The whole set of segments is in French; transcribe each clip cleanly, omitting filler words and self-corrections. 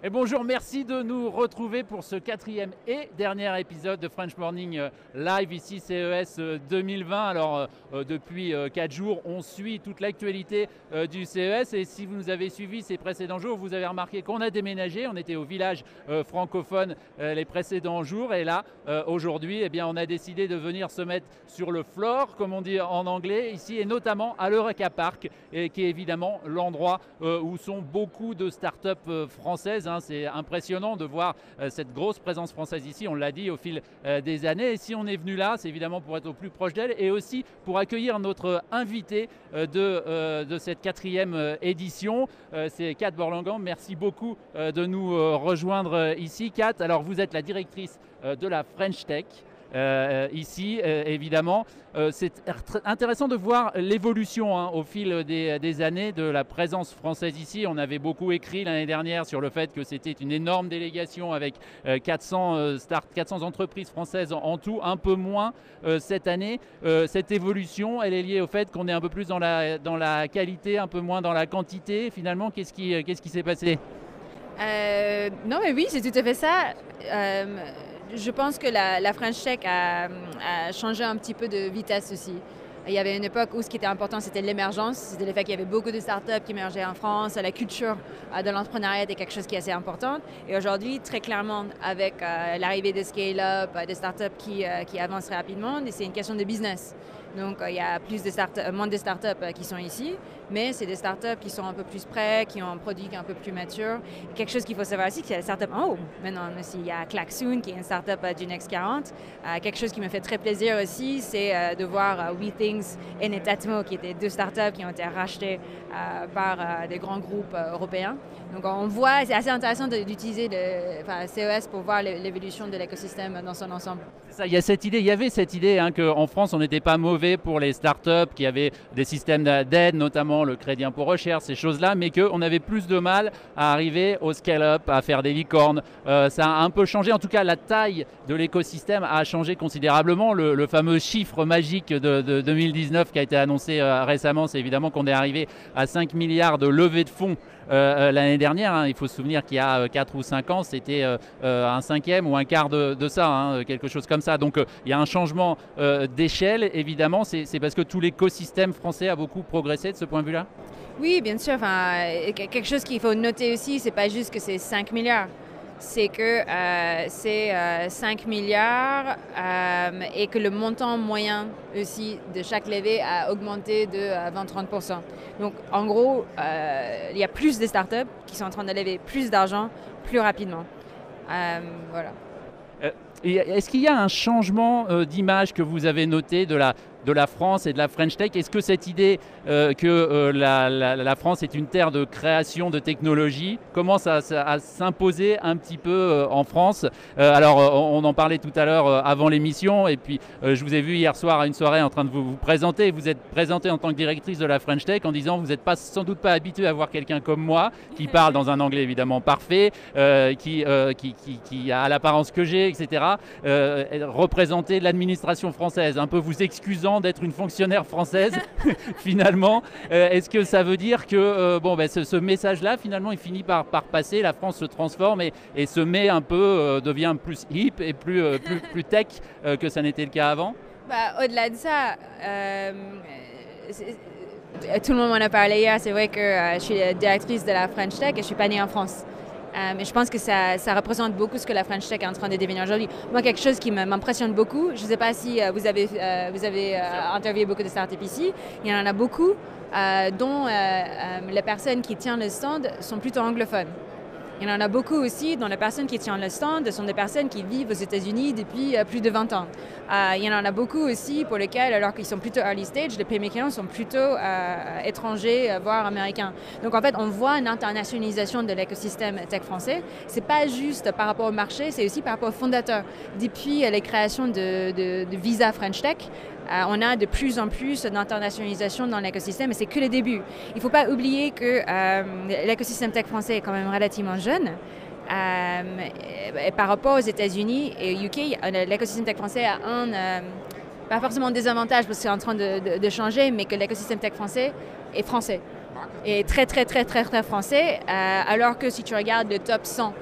Et bonjour, merci de nous retrouver pour ce quatrième et dernier épisode de French Morning Live, ici CES 2020. Alors depuis 4 jours, on suit toute l'actualité du CES et si vous nous avez suivis ces précédents jours, vous avez remarqué qu'on a déménagé. On était au village francophone les précédents jours et là, aujourd'hui, eh bien, on a décidé de venir se mettre sur le floor, comme on dit en anglais, ici et notamment à l'Eureka Park, et qui est évidemment l'endroit où sont beaucoup de startups françaises. C'est impressionnant de voir cette grosse présence française ici, on l'a dit au fil des années. Et si on est venu là, c'est évidemment pour être au plus proche d'elle et aussi pour accueillir notre invité de cette quatrième édition. C'est Kat Borlangan. Merci beaucoup de nous rejoindre ici. Kat, alors vous êtes la directrice de la French Tech. Ici, évidemment, c'est intéressant de voir l'évolution au fil des années de la présence française ici. On avait beaucoup écrit l'année dernière sur le fait que c'était une énorme délégation avec 400 entreprises françaises en tout, un peu moins cette année. Cette évolution, elle est liée au fait qu'on est un peu plus dans la qualité, un peu moins dans la quantité. Finalement, qu'est-ce qui s'est passé? Non, mais oui, c'est tout à fait ça. Je pense que la French Tech a changé un petit peu de vitesse aussi. Il y avait une époque où ce qui était important, c'était l'émergence, c'était le fait qu'il y avait beaucoup de startups qui émergeaient en France, la culture de l'entrepreneuriat était quelque chose qui est assez important. Et aujourd'hui, très clairement, avec l'arrivée des scale-up, des startups qui avancent rapidement, c'est une question de business. Donc, il y a moins de startups qui sont ici, mais c'est des startups qui sont un peu plus prêts, qui ont un produit qui est un peu plus mature. Et quelque chose qu'il faut savoir aussi, c'est qu'il y a des startups en haut. Maintenant aussi, il y a Klaxoon, qui est une startup du Next 40. Quelque chose qui me fait très plaisir aussi, c'est de voir WeThings et Netatmo, qui étaient deux startups qui ont été rachetées par des grands groupes européens. Donc, on voit, c'est assez intéressant d'utiliser le CES pour voir l'évolution de l'écosystème dans son ensemble. Ça, il y avait cette idée qu'en France, on n'était pas mauvais pour les startups, qui avaient des systèmes d'aide, notamment le crédit impôt recherche, ces choses-là, mais qu'on avait plus de mal à arriver au scale-up, à faire des licornes. Ça a un peu changé, en tout cas la taille de l'écosystème a changé considérablement. Le fameux chiffre magique de 2019 qui a été annoncé récemment, c'est évidemment qu'on est arrivé à 5 milliards de levée de fonds l'année dernière. Il faut se souvenir qu'il y a 4 ou 5 ans, c'était un cinquième ou un quart de ça, quelque chose comme ça. Donc il y a un changement d'échelle, évidemment. C'est parce que tout l'écosystème français a beaucoup progressé de ce point de vue-là? Oui, bien sûr. Quelque chose qu'il faut noter aussi, c'est pas juste que c'est 5 milliards. C'est que c'est 5 milliards et que le montant moyen aussi de chaque levée a augmenté de 20-30%. Donc en gros, il y a plus de startups qui sont en train de lever plus d'argent plus rapidement. Voilà. Est-ce qu'il y a un changement d'image que vous avez noté de la France et de la French Tech? Est-ce que cette idée que la France est une terre de création de technologie commence à s'imposer un petit peu en France? Alors, on en parlait tout à l'heure avant l'émission, et puis je vous ai vu hier soir à une soirée en train de vous présenter. Vous êtes présentée en tant que directrice de la French Tech en disant que vous n'êtes sans doute pas habitué à voir quelqu'un comme moi, qui parle dans un anglais évidemment parfait, qui a l'apparence que j'ai, etc., représenter l'administration française, un peu vous excusant d'être une fonctionnaire française finalement. Est-ce que ça veut dire que ce message-là, finalement, il finit par passer, la France se transforme et se met un peu, devient plus hip et plus tech que ça n'était le cas avant? Au-delà de ça, tout le monde m'en a parlé hier. C'est vrai que je suis la directrice de la French Tech et je ne suis pas née en France. Mais je pense que ça représente beaucoup ce que la French Tech est en train de devenir aujourd'hui. Moi, quelque chose qui m'impressionne beaucoup, je ne sais pas si vous avez interviewé beaucoup de startups ici, il y en a beaucoup dont les personnes qui tiennent le stand sont plutôt anglophones. Il y en a beaucoup aussi dont les personnes qui tiennent le stand sont des personnes qui vivent aux États-Unis depuis plus de 20 ans. Il y en a beaucoup aussi pour lesquels, alors qu'ils sont plutôt early stage, les premiers clients sont plutôt étrangers, voire américains. Donc en fait, on voit une internationalisation de l'écosystème tech français. C'est pas juste par rapport au marché, c'est aussi par rapport aux fondateurs. Depuis les créations de Visa French Tech, on a de plus en plus d'internationalisation dans l'écosystème et c'est que le début. Il ne faut pas oublier que l'écosystème tech français est quand même relativement jeune. Et par rapport aux États-Unis et au UK, l'écosystème tech français a pas forcément un désavantage parce que c'est en train de changer, mais que l'écosystème tech français est français. est très, très, très, très, très français, alors que si tu regardes le top 100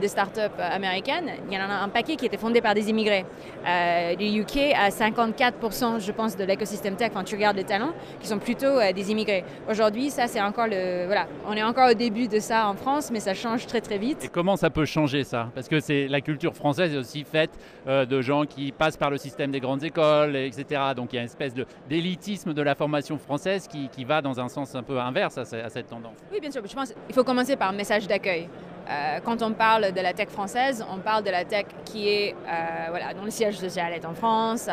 de start-up américaines, il y en a un paquet qui était fondé par des immigrés. Le UK a 54%, je pense, de l'écosystème tech, quand tu regardes les talents, qui sont plutôt des immigrés. Aujourd'hui, ça, c'est encore voilà, on est encore au début de ça en France, mais ça change très, très vite. Et comment ça peut changer ça? Parce que c'est la culture française est aussi faite de gens qui passent par le système des grandes écoles, etc. Donc il y a une espèce d'élitisme de la formation française qui va dans un sens un peu inverse à cette tendance. Oui, bien sûr. Je pense qu'il faut commencer par un message d'accueil. Quand on parle de la tech française, on parle de la tech qui est, voilà, dont le siège social est en France,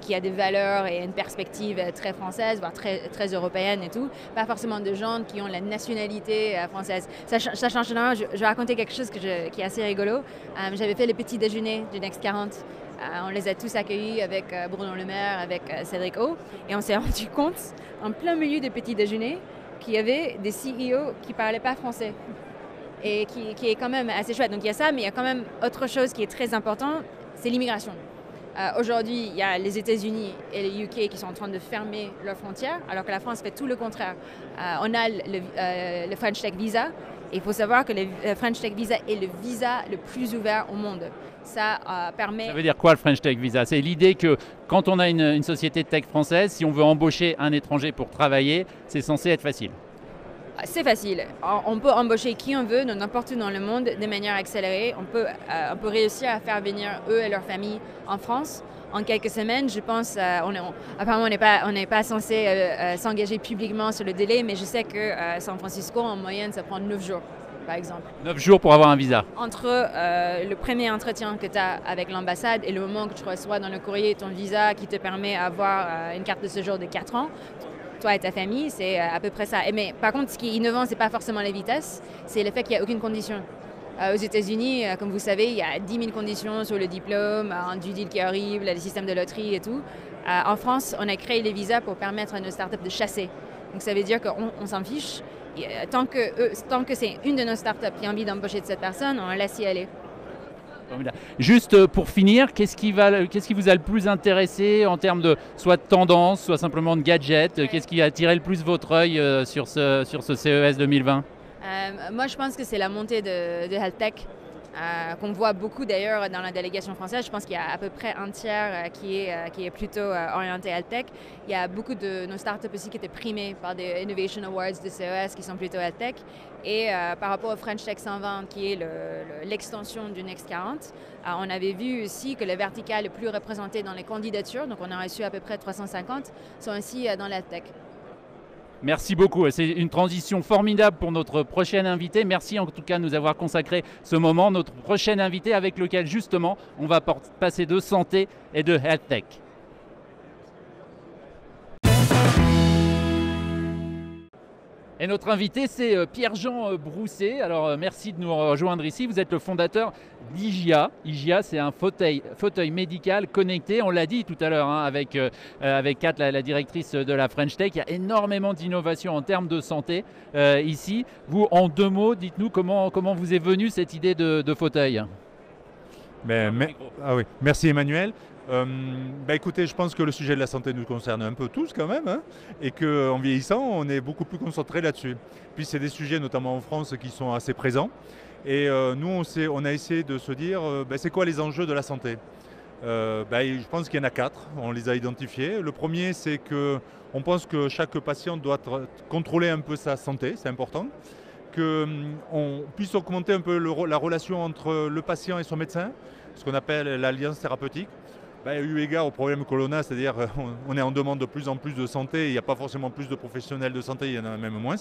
qui a des valeurs et une perspective très française, voire très, très européenne et tout. Pas forcément de gens qui ont la nationalité française. Ça change énormément. Je vais raconter quelque chose qui est assez rigolo. J'avais fait le petit déjeuner du Next 40. On les a tous accueillis avec Bruno Le Maire, avec Cédric O. Et on s'est rendu compte, en plein milieu du petit déjeuner, qu'il y avait des CEO qui ne parlaient pas français et qui est quand même assez chouette. Donc il y a ça, mais il y a quand même autre chose qui est très important, c'est l'immigration. Aujourd'hui, il y a les États-Unis et le UK qui sont en train de fermer leurs frontières, alors que la France fait tout le contraire. On a le French Tech Visa, et il faut savoir que le French Tech Visa est le visa le plus ouvert au monde. Ça permet... Ça veut dire quoi le French Tech Visa? C'est l'idée que quand on a une société de tech française, si on veut embaucher un étranger pour travailler, c'est censé être facile. C'est facile. On peut embaucher qui on veut, n'importe où dans le monde, de manière accélérée. On peut réussir à faire venir eux et leurs familles en France en quelques semaines. Je pense, apparemment, on n'est pas censé s'engager publiquement sur le délai, mais je sais que San Francisco, en moyenne, ça prend 9 jours. Par exemple. 9 jours pour avoir un visa. Entre le premier entretien que tu as avec l'ambassade et le moment que tu reçois dans le courrier ton visa qui te permet d'avoir une carte de séjour de 4 ans, toi et ta famille, c'est à peu près ça. Mais par contre, ce qui est innovant, ce n'est pas forcément la vitesse, c'est le fait qu'il n'y a aucune condition. Aux États-Unis, comme vous savez, il y a 10 000 conditions sur le diplôme, un due deal qui est horrible, les systèmes de loterie et tout. En France, on a créé les visas pour permettre à nos startups de chasser. Donc ça veut dire qu'on s'en fiche. Tant que c'est une de nos startups qui a envie d'embaucher de cette personne, on la laisse y aller. Juste pour finir, qu'est-ce qui vous a le plus intéressé en termes de soit de tendance, soit simplement de gadgets? Qu'est-ce qui a attiré le plus votre œil sur ce CES 2020? Moi, je pense que c'est la montée de Health Tech. Qu'on voit beaucoup d'ailleurs dans la délégation française. Je pense qu'il y a à peu près un tiers qui est plutôt orienté Health Tech. Il y a beaucoup de nos startups aussi qui étaient primées par des Innovation Awards de CES qui sont plutôt Health Tech. Et par rapport au French Tech 120 qui est l'extension du Next 40, on avait vu aussi que les verticales les plus représentées dans les candidatures, donc on a reçu à peu près 350, sont aussi dans l'Health Tech. Merci beaucoup. C'est une transition formidable pour notre prochaine invité. Merci en tout cas de nous avoir consacré ce moment. Notre prochain invité avec lequel justement on va passer de santé et de health tech. Et notre invité, c'est Pierre-Jean Brousset. Alors, merci de nous rejoindre ici. Vous êtes le fondateur d'IGIA. IGIA, c'est un fauteuil médical connecté. On l'a dit tout à l'heure avec Kat, la directrice de la French Tech. Il y a énormément d'innovations en termes de santé ici. Vous, en 2 mots, dites-nous comment vous est venue cette idée de fauteuil. Oui. Merci Emmanuel. Écoutez, je pense que le sujet de la santé nous concerne un peu tous quand même, hein, et qu'en vieillissant, on est beaucoup plus concentré là-dessus. Puis c'est des sujets, notamment en France, qui sont assez présents. Et nous, on a essayé de se dire, c'est quoi les enjeux de la santé? Je pense qu'il y en a 4, on les a identifiés. Le premier, c'est qu'on pense que chaque patient doit contrôler un peu sa santé, c'est important. Qu'on puisse augmenter un peu la relation entre le patient et son médecin, ce qu'on appelle l'alliance thérapeutique. Eu égard au problème que l'on a, c'est-à-dire on est en demande de plus en plus de santé, il n'y a pas forcément plus de professionnels de santé, il y en a même moins,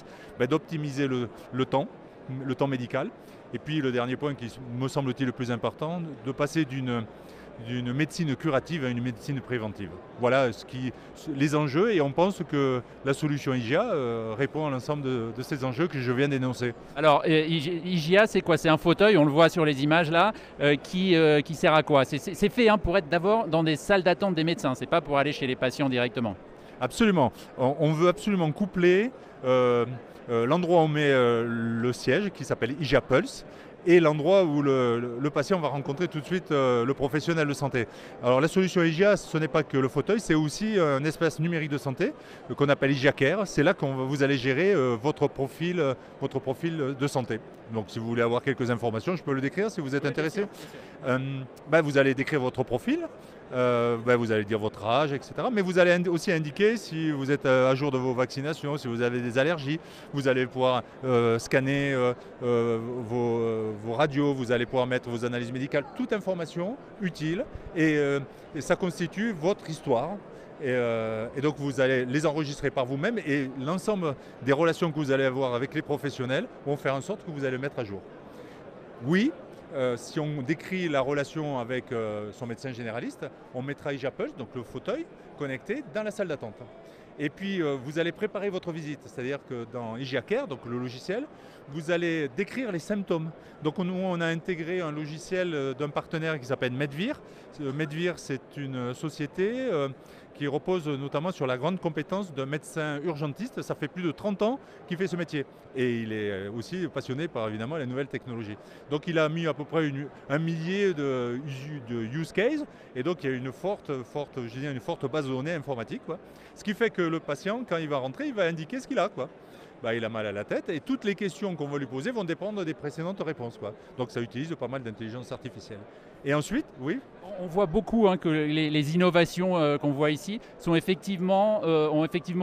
d'optimiser le temps médical. Et puis le dernier point qui me semble-t-il le plus important, de passer d'une médecine curative à une médecine préventive. Voilà les enjeux, et on pense que la solution IGIA répond à l'ensemble de ces enjeux que je viens d'énoncer. Alors IGIA, c'est quoi? C'est un fauteuil, on le voit sur les images là, qui sert à quoi? C'est fait pour être d'abord dans des salles d'attente des médecins, c'est pas pour aller chez les patients directement. Absolument, on veut absolument coupler l'endroit où on met le siège qui s'appelle IGIA Pulse, et l'endroit où le patient va rencontrer tout de suite le professionnel de santé. Alors la solution IGIA, ce n'est pas que le fauteuil, c'est aussi un espace numérique de santé qu'on appelle IGIA Care. C'est là que vous allez gérer votre profil de santé. Donc si vous voulez avoir quelques informations, je peux le décrire si vous êtes intéressé. Bien sûr. Vous allez décrire votre profil. Vous allez dire votre âge, etc. Mais vous allez aussi indiquer si vous êtes à jour de vos vaccinations, si vous avez des allergies. Vous allez pouvoir scanner vos radios, vous allez pouvoir mettre vos analyses médicales, toute information utile. Et ça constitue votre histoire. Et donc vous allez les enregistrer par vous-même et l'ensemble des relations que vous allez avoir avec les professionnels vont faire en sorte que vous allez le mettre à jour. Oui. Si on décrit la relation avec son médecin généraliste, on mettra IGIA Pulse, donc le fauteuil, connecté dans la salle d'attente. Et puis vous allez préparer votre visite, c'est-à-dire que dans IGIA Care, donc le logiciel, vous allez décrire les symptômes. Donc nous, on a intégré un logiciel d'un partenaire qui s'appelle Medvir. Medvir, c'est une société qui repose notamment sur la grande compétence d'un médecin urgentiste. Ça fait plus de 30 ans qu'il fait ce métier. Et il est aussi passionné par évidemment les nouvelles technologies. Donc il a mis à peu près 1 millier de use cases. Et donc il y a une forte base de données informatique, quoi. Ce qui fait que le patient, quand il va rentrer, il va indiquer ce qu'il a, quoi. Il a mal à la tête et toutes les questions qu'on va lui poser vont dépendre des précédentes réponses, quoi. Donc ça utilise pas mal d'intelligence artificielle. Et ensuite, oui. On voit beaucoup que les innovations qu'on voit ici ont effectivement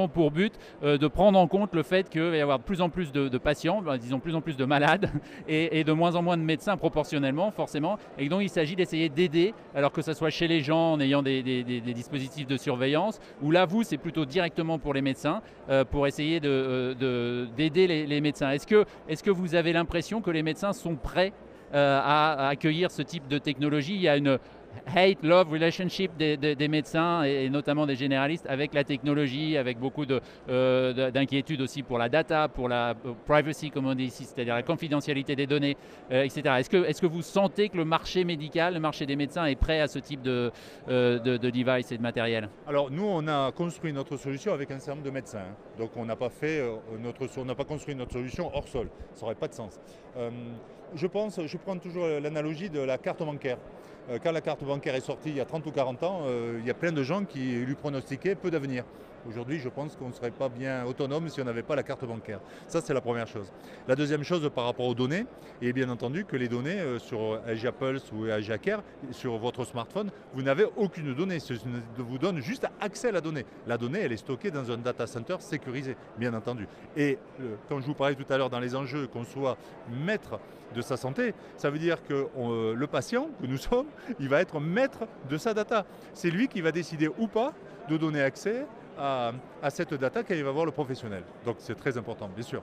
pour but de prendre en compte le fait qu'il va y avoir de plus en plus de patients, disons plus en plus de malades et de moins en moins de médecins proportionnellement forcément. Et donc il s'agit d'essayer d'aider, alors que ce soit chez les gens en ayant des dispositifs de surveillance, ou là vous c'est plutôt directement pour les médecins, pour essayer d'aider les médecins. Est-ce que vous avez l'impression que les médecins sont prêts à accueillir ce type de technologie? Il y a une hate-love relationship des médecins et notamment des généralistes avec la technologie, avec beaucoup d'inquiétudes aussi pour la data, pour la privacy comme on dit ici, c'est-à-dire la confidentialité des données, etc. Est-ce que vous sentez que le marché médical, le marché des médecins est prêt à ce type de device et de matériel? Alors nous, on a construit notre solution avec un certain nombre de médecins. Donc on n'a pas construit notre solution hors sol. Ça n'aurait pas de sens. Je prends toujours l'analogie de la carte bancaire. Quand la carte bancaire est sortie il y a 30 ou 40 ans, il y a plein de gens qui lui pronostiquaient peu d'avenir. Aujourd'hui, je pense qu'on ne serait pas bien autonome si on n'avait pas la carte bancaire. Ça, c'est la première chose. La deuxième chose par rapport aux données, est bien entendu que les données sur IGIA Pulse ou IGIA Care, sur votre smartphone, vous n'avez aucune donnée. Ça vous donne juste accès à la donnée. La donnée, elle est stockée dans un data center sécurisé, bien entendu. Et quand je vous parlais tout à l'heure dans les enjeux, qu'on soit maître de sa santé, ça veut dire que le patient que nous sommes, il va être maître de sa data. C'est lui qui va décider ou pas de donner accès à cette data quand il va voir le professionnel. Donc c'est très important, bien sûr.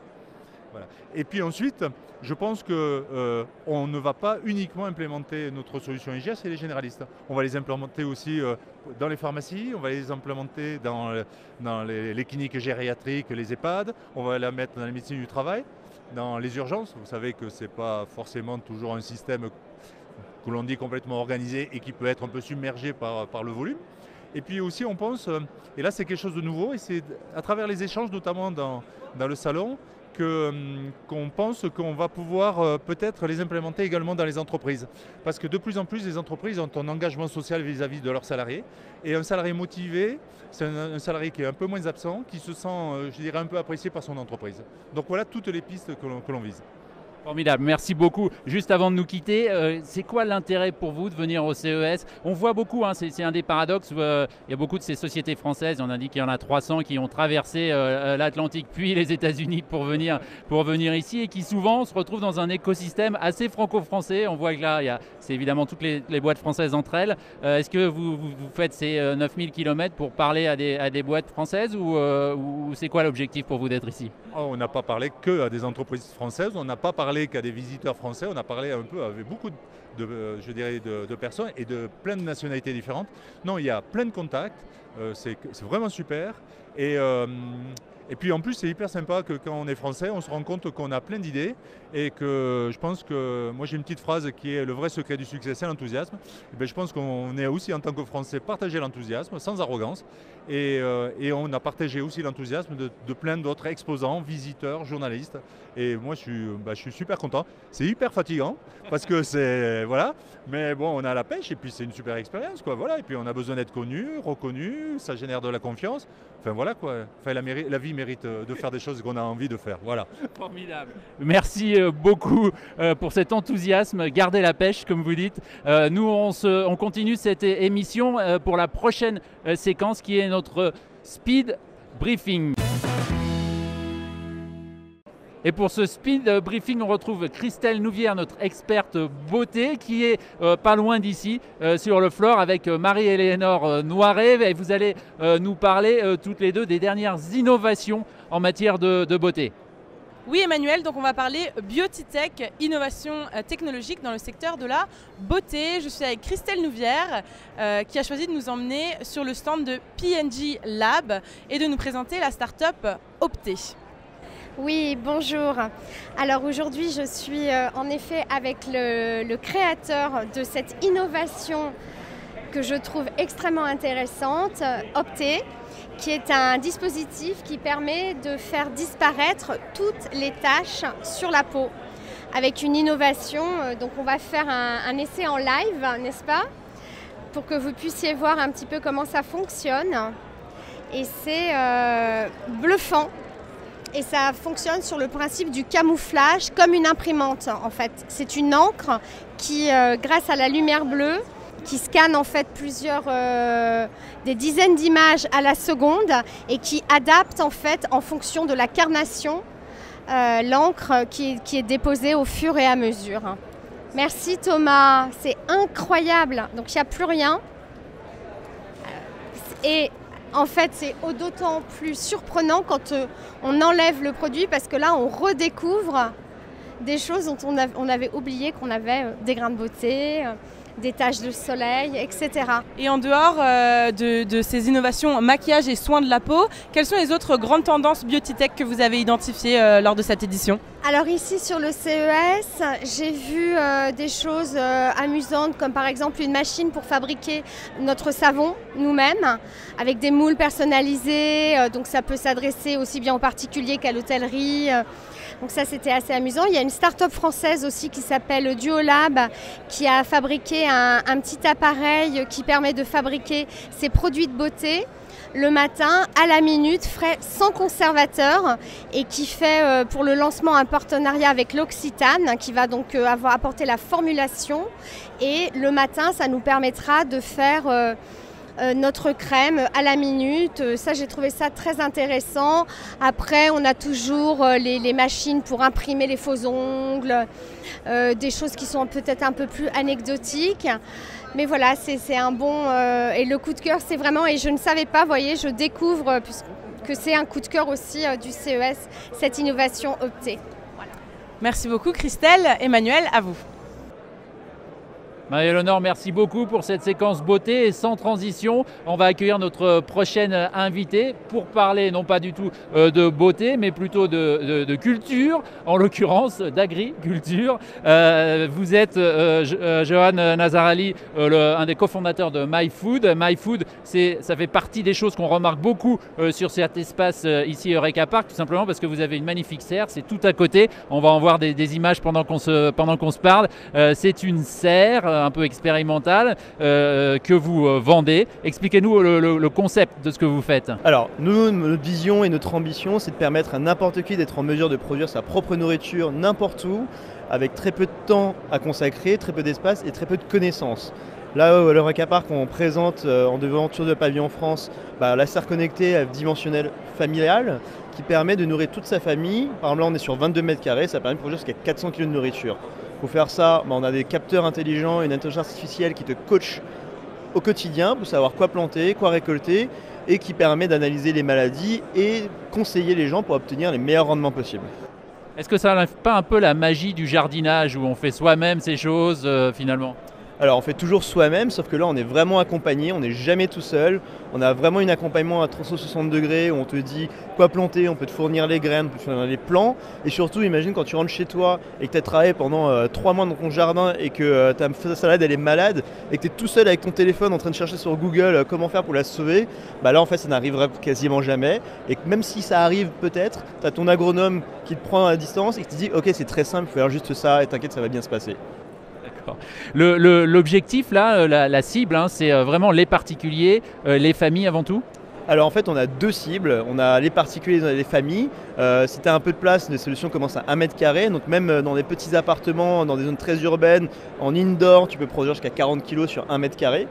Voilà. Et puis ensuite, je pense qu'on ne va pas uniquement implémenter notre solution IGIA, c'est les généralistes. On va les implémenter aussi dans les pharmacies, on va les implémenter dans les cliniques gériatriques, les EHPAD, on va la mettre dans la médecine du travail, dans les urgences. Vous savez que ce n'est pas forcément toujours un système que l'on dit complètement organisé et qui peut être un peu submergé par le volume. Et puis aussi on pense, et là c'est quelque chose de nouveau, et c'est à travers les échanges notamment dans le salon, qu'on pense qu'on va pouvoir peut-être les implémenter également dans les entreprises. Parce que de plus en plus les entreprises ont un engagement social vis-à-vis de leurs salariés. Et un salarié motivé, c'est un salarié qui est un peu moins absent, qui se sent, je dirais, un peu apprécié par son entreprise. Donc voilà toutes les pistes que l'on vise. Formidable, merci beaucoup. Juste avant de nous quitter, c'est quoi l'intérêt pour vous de venir au CES? On voit beaucoup, c'est un des paradoxes, il y a beaucoup de ces sociétés françaises, on a dit qu'il y en a 300 qui ont traversé l'Atlantique puis les États-Unis pour venir ici et qui souvent se retrouvent dans un écosystème assez franco-français. On voit que là, c'est évidemment toutes les boîtes françaises entre elles. Est-ce que vous faites ces 9000 km pour parler à des boîtes françaises ou c'est quoi l'objectif pour vous d'être ici? On n'a pas parlé que à des entreprises françaises, on n'a pas parlé qu'à des visiteurs français, on a parlé un peu avec je dirais, de personnes et de plein de nationalités différentes. Non, il y a plein de contacts, c'est vraiment super. Et puis en plus, c'est hyper sympa que quand on est français, on se rend compte qu'on a plein d'idées et que je pense que, moi j'ai une petite phrase qui est le vrai secret du succès, c'est l'enthousiasme. Et bien, je pense qu'on est aussi en tant que Français partager l'enthousiasme sans arrogance et on a partagé aussi l'enthousiasme de plein d'autres exposants, visiteurs, journalistes. Et moi je suis super content. C'est hyper fatigant parce que c'est, voilà, mais bon, on a la pêche et puis c'est une super expérience, quoi, voilà. Et puis on a besoin d'être connu, reconnu, ça génère de la confiance. Enfin voilà quoi, enfin, la vie mérite de faire des choses qu'on a envie de faire, voilà. Formidable. Merci beaucoup pour cet enthousiasme. Gardez la pêche, comme vous dites. Nous, on continue cette émission pour la prochaine séquence qui est notre speed briefing. Et pour ce speed briefing, on retrouve Christelle Nouvière, notre experte beauté, qui est pas loin d'ici, sur le floor, avec Marie-Éléonore Noiret. Et vous allez nous parler toutes les deux des dernières innovations en matière de beauté. Oui Emmanuel, donc on va parler Beauty-Tech, innovation technologique dans le secteur de la beauté. Je suis avec Christelle Nouvière qui a choisi de nous emmener sur le stand de P&G Lab et de nous présenter la start-up Opté. Oui, bonjour. Alors aujourd'hui, je suis en effet avec le créateur de cette innovation que je trouve extrêmement intéressante, Opté, qui est un dispositif qui permet de faire disparaître toutes les taches sur la peau. Avec une innovation, donc on va faire un essai en live, n'est-ce pas? Pour que vous puissiez voir un petit peu comment ça fonctionne. Et c'est bluffant. Et ça fonctionne sur le principe du camouflage comme une imprimante en fait. C'est une encre qui, grâce à la lumière bleue, qui scanne en fait des dizaines d'images à la seconde et qui adapte en fait en fonction de la carnation l'encre qui est déposée au fur et à mesure. Merci Thomas, c'est incroyable. Donc il n'y a plus rien. Et en fait, c'est d'autant plus surprenant quand on enlève le produit parce que là, on redécouvre des choses dont on avait oublié qu'on avait des grains de beauté, des taches de soleil, etc. Et en dehors de ces innovations maquillage et soins de la peau, quelles sont les autres grandes tendances Beauty-Tech que vous avez identifiées lors de cette édition ? Alors ici sur le CES, j'ai vu des choses amusantes comme par exemple une machine pour fabriquer notre savon nous-mêmes avec des moules personnalisés, donc ça peut s'adresser aussi bien aux particuliers qu'à l'hôtellerie. Donc ça c'était assez amusant. Il y a une start-up française aussi qui s'appelle Duolab qui a fabriqué un petit appareil qui permet de fabriquer ses produits de beauté le matin à la minute, frais, sans conservateur, et qui fait pour le lancement un partenariat avec l'Occitane qui va donc apporter la formulation, et le matin ça nous permettra de faire notre crème à la minute. Ça, j'ai trouvé ça très intéressant. Après, on a toujours les machines pour imprimer les faux ongles, des choses qui sont peut-être un peu plus anecdotiques. Mais voilà, c'est un bon... et le coup de cœur, c'est vraiment... Et je ne savais pas, vous voyez, je découvre que c'est un coup de cœur aussi du CES, cette innovation Opté. Voilà. Merci beaucoup Christelle. Emmanuel, à vous. Marie-Éléonore, merci beaucoup pour cette séquence beauté, et sans transition, on va accueillir notre prochaine invitée pour parler non pas du tout de beauté, mais plutôt de culture, en l'occurrence d'agriculture. Vous êtes Johan Nazarali, un des cofondateurs de MyFood. MyFood, ça fait partie des choses qu'on remarque beaucoup sur cet espace ici Eureka Park, tout simplement parce que vous avez une magnifique serre, c'est tout à côté. On va en voir des images pendant qu'on se parle. C'est une serre un peu expérimental que vous vendez. Expliquez-nous le concept de ce que vous faites. Alors, notre vision et notre ambition, c'est de permettre à n'importe qui d'être en mesure de produire sa propre nourriture n'importe où, avec très peu de temps à consacrer, très peu d'espace et très peu de connaissances. Là, à l'Eureka Park, on présente en devanture de pavillon France la serre connectée dimensionnelle familiale qui permet de nourrir toute sa famille. Par exemple, là, on est sur 22 mètres carrés, ça permet de produire jusqu'à 400 kg de nourriture. Pour faire ça, on a des capteurs intelligents, une intelligence artificielle qui te coach au quotidien pour savoir quoi planter, quoi récolter, et qui permet d'analyser les maladies et conseiller les gens pour obtenir les meilleurs rendements possibles. Est-ce que ça n'enlève pas un peu la magie du jardinage où on fait soi-même ces choses finalement? Alors on fait toujours soi-même, sauf que là on est vraiment accompagné, on n'est jamais tout seul. On a vraiment un accompagnement à 360 degrés où on te dit quoi planter, on peut te fournir les graines, on peut te fournir les plants. Et surtout, imagine quand tu rentres chez toi et que tu as travaillé pendant 3 mois dans ton jardin et que ta salade elle est malade et que tu es tout seul avec ton téléphone en train de chercher sur Google comment faire pour la sauver. Bah là en fait ça n'arrivera quasiment jamais. Et que même si ça arrive peut-être, tu as ton agronome qui te prend à distance et qui te dit ok c'est très simple, il faut faire juste ça et t'inquiète ça va bien se passer. L'objectif là, la cible, hein, c'est vraiment les particuliers, les familles avant tout? Alors en fait on a 2 cibles, on a les particuliers et les familles. Si tu as un peu de place, les solutions commencent à 1 mètre carré, donc même dans des petits appartements, dans des zones très urbaines, en indoor, tu peux produire jusqu'à 40 kg sur 1 mètre carré.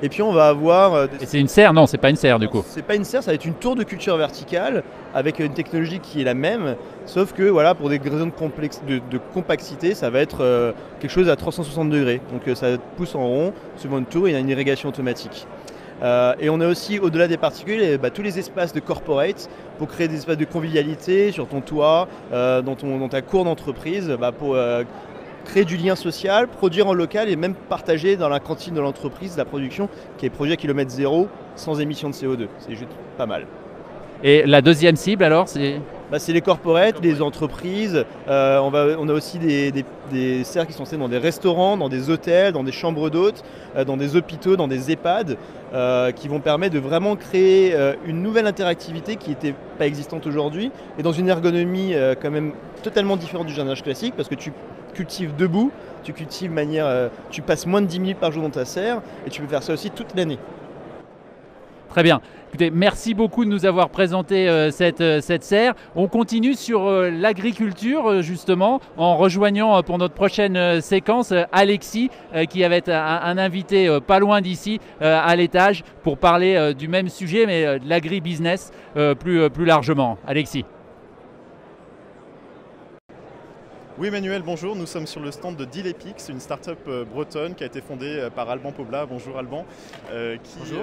Et puis on va avoir... Et c'est une serre? Non, c'est pas une serre du coup. C'est pas une serre, ça va être une tour de culture verticale avec une technologie qui est la même, sauf que voilà, pour des raisons de compacité, ça va être quelque chose à 360 degrés. Donc ça pousse en rond, suivant une tour, il y a une irrigation automatique. Et on a aussi, au-delà des particules, tous les espaces de corporate pour créer des espaces de convivialité sur ton toit, dans ta cour d'entreprise, pour créer du lien social, produire en local et même partager dans la cantine de l'entreprise la production qui est produite à kilomètre zéro sans émission de CO2. C'est juste pas mal. Et la deuxième cible alors, c'est c'est les corporates, les entreprises. On a aussi des serres qui sont installées dans des restaurants, dans des hôtels, dans des chambres d'hôtes, dans des hôpitaux, dans des EHPAD, qui vont permettre de vraiment créer une nouvelle interactivité qui n'était pas existante aujourd'hui et dans une ergonomie quand même totalement différente du jardinage classique parce que tu cultives debout, tu passes moins de 10 minutes par jour dans ta serre et tu peux faire ça aussi toute l'année. Très bien. Écoutez, merci beaucoup de nous avoir présenté cette serre. On continue sur l'agriculture justement en rejoignant pour notre prochaine séquence Alexis qui va être un invité pas loin d'ici à l'étage pour parler du même sujet mais de l'agribusiness plus largement. Alexis. Oui Emmanuel, bonjour, nous sommes sur le stand de Dilepix, une start-up bretonne qui a été fondée par Alban Pobla, bonjour Alban, qui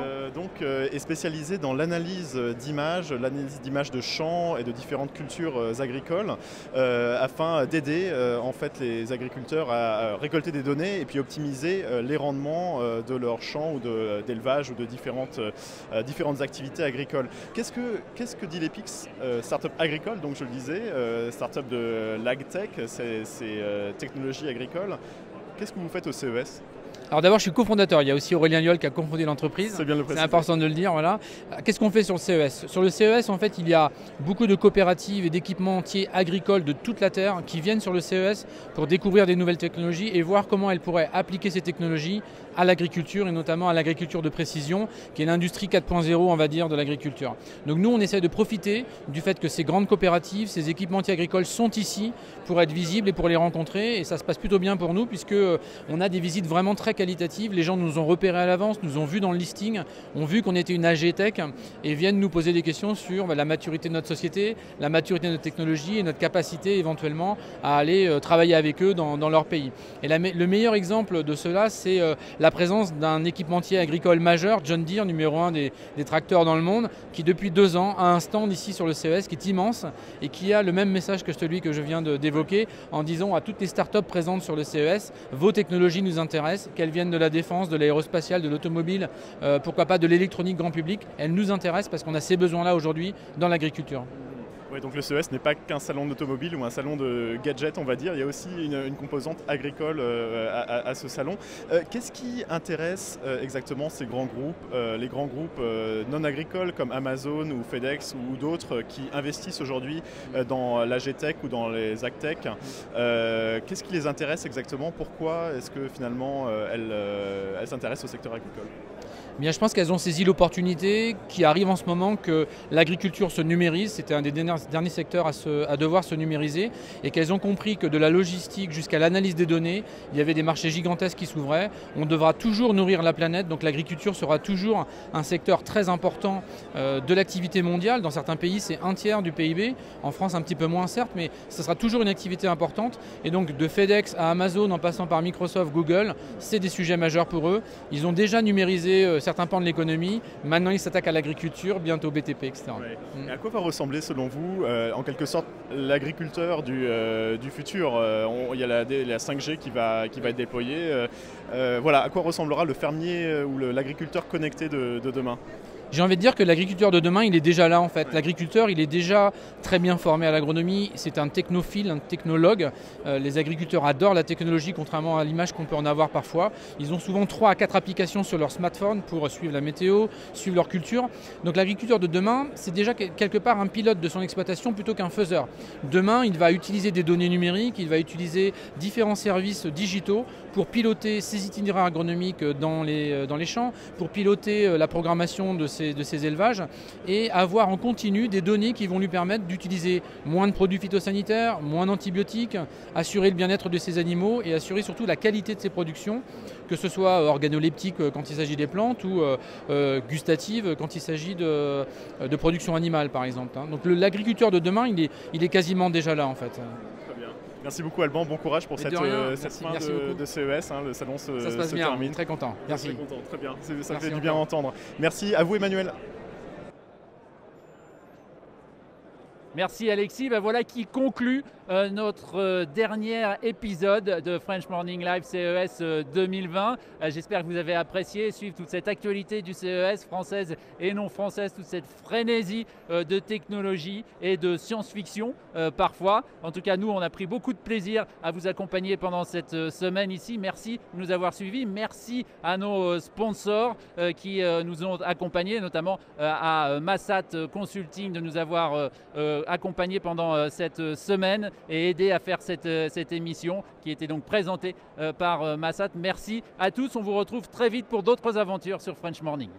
est spécialisée dans l'analyse d'images de champs et de différentes cultures agricoles afin d'aider en fait les agriculteurs à récolter des données et puis optimiser les rendements de leurs champs ou d'élevage ou de différentes activités agricoles. Qu'est-ce que Dilepix, start-up agricole, donc je le disais, start-up de l'agtech, c'est technologies agricoles. Qu'est-ce que vous faites au CES ? Alors d'abord, je suis cofondateur. Il y a aussi Aurélien Liol qui a cofondé l'entreprise. C'est bien le préciser. C'est important de le dire. Voilà. Qu'est-ce qu'on fait sur le CES ? Sur le CES, en fait, il y a beaucoup de coopératives et d'équipementiers agricoles de toute la Terre qui viennent sur le CES pour découvrir des nouvelles technologies et voir comment elles pourraient appliquer ces technologies à l'agriculture et notamment à l'agriculture de précision, qui est l'industrie 4.0, on va dire, de l'agriculture. Donc nous, on essaie de profiter du fait que ces grandes coopératives, ces équipementiers agricoles sont ici pour être visibles et pour les rencontrer. Et ça se passe plutôt bien pour nous puisque on a des visites vraiment très qualitatives. Les gens nous ont repérés à l'avance, nous ont vus dans le listing, ont vu qu'on était une AG-Tech et viennent nous poser des questions sur la maturité de notre société, la maturité de notre technologie et notre capacité éventuellement à aller travailler avec eux dans leur pays. Et le meilleur exemple de cela, c'est la présence d'un équipementier agricole majeur, John Deere, numéro 1 des tracteurs dans le monde, qui depuis 2 ans a un stand ici sur le CES qui est immense et qui a le même message que celui que je viens d'évoquer en disant à toutes les startups présentes sur le CES, vos technologies nous intéressent, qu'elles viennent de la défense, de l'aérospatiale, de l'automobile, pourquoi pas de l'électronique grand public, elles nous intéressent parce qu'on a ces besoins-là aujourd'hui dans l'agriculture. Oui, donc le CES n'est pas qu'un salon d'automobile ou un salon de gadgets, on va dire. Il y a aussi une composante agricole à ce salon. Qu'est-ce qui intéresse exactement ces grands groupes, les grands groupes non agricoles comme Amazon ou FedEx ou d'autres qui investissent aujourd'hui dans l'AG-Tech ou dans les AgTech? Qu'est-ce qui les intéresse exactement? Pourquoi est-ce que finalement elles s'intéressent au secteur agricole? Bien, je pense qu'elles ont saisi l'opportunité qui arrive en ce moment que l'agriculture se numérise. C'était un des derniers secteurs à devoir se numériser et qu'elles ont compris que de la logistique jusqu'à l'analyse des données, il y avait des marchés gigantesques qui s'ouvraient. On devra toujours nourrir la planète, donc l'agriculture sera toujours un secteur très important de l'activité mondiale. Dans certains pays, c'est 1/3 du PIB. En France, un petit peu moins certes, mais ce sera toujours une activité importante. Et donc de FedEx à Amazon en passant par Microsoft, Google, c'est des sujets majeurs pour eux. Ils ont déjà numérisé certains pans de l'économie. Maintenant, ils s'attaquent à l'agriculture, bientôt BTP, etc. Ouais. Et à quoi va ressembler, selon vous, coup, en quelque sorte, l'agriculteur du futur. Il y a la 5G qui va être déployée. Voilà, à quoi ressemblera le fermier ou l'agriculteur connecté de demain? J'ai envie de dire que l'agriculteur de demain, il est déjà là en fait. L'agriculteur, il est déjà très bien formé à l'agronomie. C'est un technophile, un technologue. Les agriculteurs adorent la technologie, contrairement à l'image qu'on peut en avoir parfois. Ils ont souvent 3 à 4 applications sur leur smartphone pour suivre la météo, suivre leur culture. Donc l'agriculteur de demain, c'est déjà quelque part un pilote de son exploitation plutôt qu'un faiseur. Demain, il va utiliser des données numériques, il va utiliser différents services digitaux pour piloter ses itinéraires agronomiques dans les champs, pour piloter la programmation de ces élevages et avoir en continu des données qui vont lui permettre d'utiliser moins de produits phytosanitaires, moins d'antibiotiques, assurer le bien-être de ses animaux et assurer surtout la qualité de ses productions, que ce soit organoleptique quand il s'agit des plantes ou gustative quand il s'agit de production animale par exemple. Donc l'agriculteur de demain, il est quasiment déjà là en fait. Très bien. Merci beaucoup Alban, bon courage pour cette fin de CES, le salon se passe bien, termine. Très content. Merci. Très content, très bien, ça fait du bien à entendre. Merci à vous Emmanuel. Merci Alexis, voilà qui conclut notre dernier épisode de French Morning Live CES 2020. J'espère que vous avez apprécié suivre toute cette actualité du CES, française et non française, toute cette frénésie de technologie et de science-fiction parfois. En tout cas, nous, on a pris beaucoup de plaisir à vous accompagner pendant cette semaine ici. Merci de nous avoir suivis. Merci à nos sponsors qui nous ont accompagnés, notamment à Massat Consulting de nous avoir accompagnés pendant cette semaine et aidé à faire cette émission qui était donc présentée par Massat. Merci à tous, on vous retrouve très vite pour d'autres aventures sur French Morning.